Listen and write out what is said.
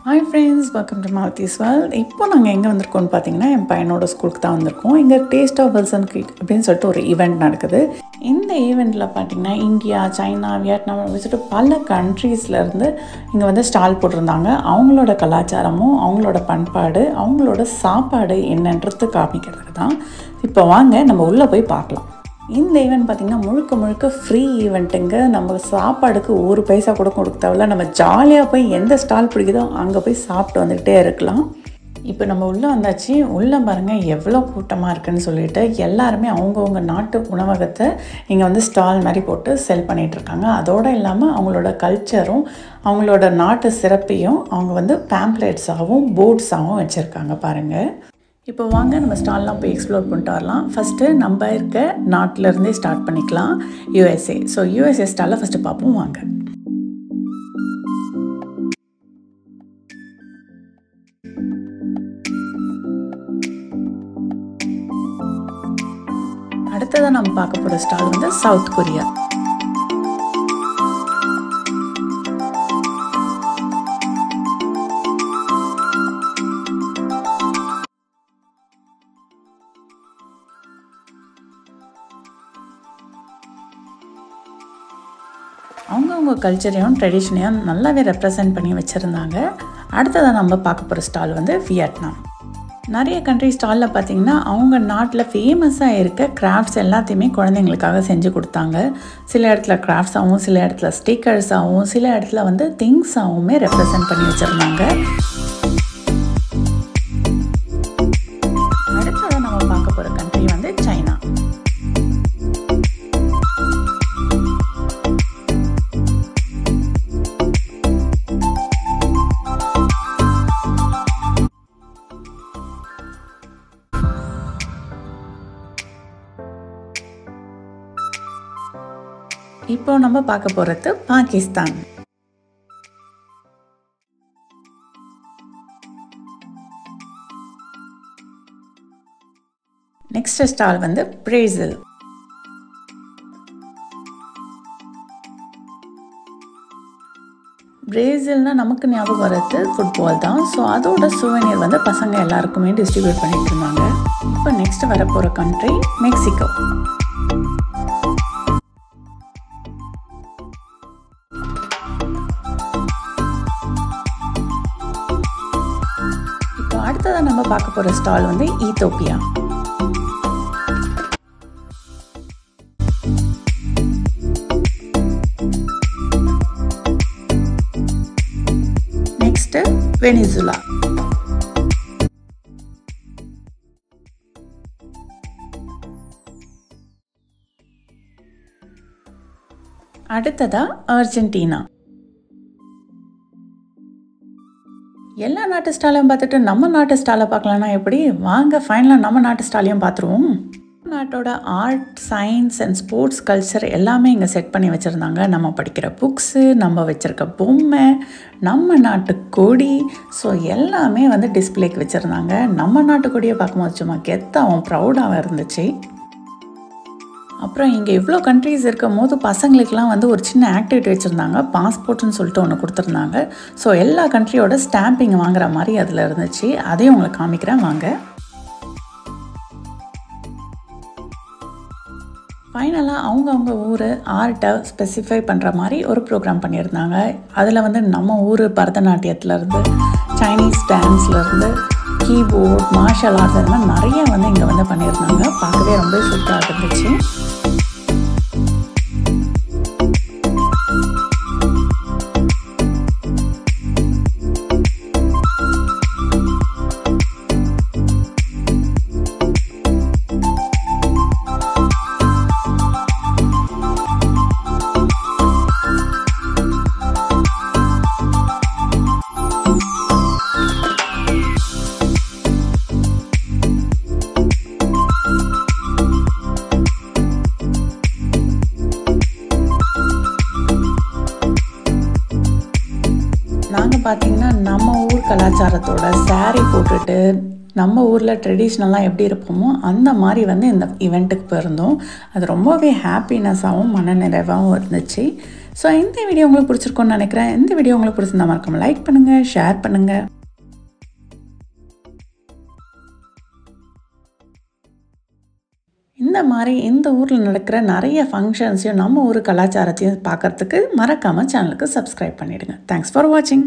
Hi friends, welcome to Maldives world. இப்போ நாங்கள் எங்கே வந்திருக்கோம்னு பார்த்தீங்கன்னா, என் பையனோட ஸ்கூலுக்கு தான் வந்திருக்கோம். இங்கே டேஸ்ட் ஆஃப் வில்சன் க்ரீக் அப்படின்னு சொல்லிட்டு ஒரு ஈவெண்ட் நடக்குது. இந்த ஈவெண்ட்டில் பார்த்தீங்கன்னா இந்தியா, சைனா, வியட்நாம் வச்சுட்டு பல கண்ட்ரீஸ்லேருந்து இங்கே வந்து ஸ்டால் போட்டிருந்தாங்க. அவங்களோட கலாச்சாரமும் அவங்களோட பண்பாடு, அவங்களோட சாப்பாடு என்னன்றது காமிக்கிறதுக்கு தான். இப்போ வாங்க நம்ம உள்ளே போய் பார்க்கலாம். இந்த ஈவெண்ட் பார்த்திங்கன்னா முழுக்க முழுக்க ஃப்ரீ ஈவெண்ட்டுங்க. நம்ம சாப்பாடுக்கு ஒரு பைசா கூட கொடுக்க தேவையில்ல. நம்ம ஜாலியாக போய் எந்த ஸ்டால் பிடிக்குதோ அங்கே போய் சாப்பிட்டு வந்துக்கிட்டே இருக்கலாம். இப்போ நம்ம உள்ளே வந்தாச்சு. உள்ளே பாருங்கள் எவ்வளோ கூட்டமாக இருக்குதுன்னு சொல்லிட்டு எல்லாருமே அவங்கவுங்க நாட்டு உணவகத்தை இங்கே வந்து ஸ்டால் மாதிரி போட்டு செல் பண்ணிகிட்ருக்காங்க. அதோடு இல்லாமல் அவங்களோட கல்ச்சரும் அவங்களோட நாட்டு சிறப்பையும் அவங்க வந்து பேம்ப்ளேட்ஸாகவும் போர்ட்ஸாகவும் வச்சுருக்காங்க பாருங்கள். இப்போ வாங்க நம்ம ஸ்டால்லாம் போய் எக்ஸ்ப்ளோர் பண்ணிட்டு வரலாம். ஃபஸ்ட்டு நம்ம இருக்க நாட்டிலேருந்தே ஸ்டார்ட் பண்ணிக்கலாம், யூஎஸ்ஏ. ஸோ யூஎஸ்ஏ ஸ்டாலில் ஃபஸ்ட்டு பார்ப்போம் வாங்க. அடுத்ததான் நம்ம பார்க்க போகிற ஸ்டால் வந்து சவுத் கொரியா. அவங்கவுங்க கல்ச்சரையும் ட்ரெடிஷனையும் நல்லாவே ரெப்ரசன்ட் பண்ணி வச்சுருந்தாங்க. அடுத்ததாக நம்ம பார்க்க போகிற ஸ்டால் வந்து வியட்நாம். நிறைய கண்ட்ரி ஸ்டாலில் பார்த்திங்கன்னா அவங்க நாட்டில் ஃபேமஸாக இருக்க கிராஃப்ட்ஸ் எல்லாத்தையுமே குழந்தைங்களுக்காக செஞ்சு கொடுத்தாங்க. சில இடத்துல கிராஃப்ட்ஸாகவும், சில இடத்துல ஸ்டிக்கர்ஸாகவும், சில இடத்துல வந்து திங்ஸாகவுமே ரெப்ரசன்ட் பண்ணி வச்சுருந்தாங்க. அடுத்ததாக நம்ம பார்க்க போகிற கண்ட்ரி வந்து சைனா. இப்போ நம்ம பார்க்க போகிறது பாகிஸ்தான். நெக்ஸ்ட் ஸ்டால் வந்து பிரேசில். பிரேசில்னா நமக்கு ஞாபகம் வர்றது ஃபுட்பால் தான். ஸோ அதோட சுவெனியர் வந்து பசங்க எல்லாருக்குமே டிஸ்ட்ரிபியூட் பண்ணிட்டு இருந்தாங்க. இப்போ நெக்ஸ்ட் வரப்போகிற கண்ட்ரி மெக்சிகோ. அடுத்ததான் நம்ம பார்க்க போகிற ஸ்டால் வந்து ஈத்தோப்பியா. Next Venezuela. அடுத்ததா அர்ஜென்டினா. எல்லா நாட்டு ஸ்டாலையும் பார்த்துட்டு நம்ம நாட்டு ஸ்டாலை பார்க்கலான்னா எப்படி? வாங்க ஃபைனலாக நம்ம நாட்டு ஸ்டாலையும் பார்த்துருவோம். நாட்டோட art, science and sports culture எல்லாமே இங்கே செட் பண்ணி வச்சுருந்தாங்க. நம்ம படிக்கிற புக்ஸு, நம்ம வச்சுருக்க பொம்மை, நம்ம நாட்டு கொடி, ஸோ எல்லாமே வந்து டிஸ்பிளேக்கு வச்சுருந்தாங்க. நம்ம நாட்டு கொடியை பார்க்கும்போது சும்மா கெத்தாகவும் ப்ரௌடாகவும் இருந்துச்சு. அப்புறம் இங்கே இவ்வளோ கண்ட்ரீஸ் இருக்கும் போது பசங்களுக்கெலாம் வந்து ஒரு சின்ன ஆக்டிவிட்டி வச்சுருந்தாங்க. பாஸ்போர்ட்னு சொல்லிட்டு ஒன்று கொடுத்துருந்தாங்க. ஸோ எல்லா கண்ட்ரியோட ஸ்டாம்பிங் வாங்குற மாதிரி அதில் இருந்துச்சு. அதையும் உங்களுக்கு காமிக்கிறேன் வாங்க. ஃபைனலாக அவங்கவுங்க ஊர் ஆர்ட்டை ஸ்பெசிஃபை பண்ணுற மாதிரி ஒரு ப்ரோக்ராம் பண்ணியிருந்தாங்க. அதில் வந்து நம்ம ஊர் பரதநாட்டியத்துலேருந்து, சைனீஸ் டான்ஸ்லேருந்து, கீபோர்ட், மார்ஷல் ஆர்ட்ஸ், அந்த மாதிரி நிறைய வந்து இங்கே வந்து பண்ணியிருந்தாங்க. பார்க்கவே ரொம்ப சூப்பராக இருந்துச்சு. நாங்கள் பார்த்திங்கன்னா நம்ம ஊர் கலாச்சாரத்தோட சாரீ போட்டுட்டு நம்ம ஊரில் ட்ரெடிஷ்னலாக எப்படி இருப்போமோ அந்த மாதிரி வந்து இந்த ஈவெண்ட்டுக்கு போயிருந்தோம். அது ரொம்பவே ஹாப்பினஸ்ஸாகவும் மனநிறைவாகவும் இருந்துச்சு. ஸோ இந்த வீடியோ உங்களுக்கு பிடிச்சிருக்கும்னு நினைக்கிறேன். இந்த வீடியோ உங்களுக்கு பிடிச்சிருந்தா மறக்காம லைக் பண்ணுங்கள், ஷேர் பண்ணுங்கள். இந்த மாதிரி இந்த ஊரில் நடக்கிற நிறைய ஃபங்க்ஷன்ஸையும் நம்ம ஊர் கலாச்சாரத்தையும் பார்க்குறதுக்கு மறக்காமல் சேனலுக்கு சப்ஸ்கிரைப் பண்ணிவிடுங்க. தேங்க்ஸ் ஃபார் வாட்சிங்.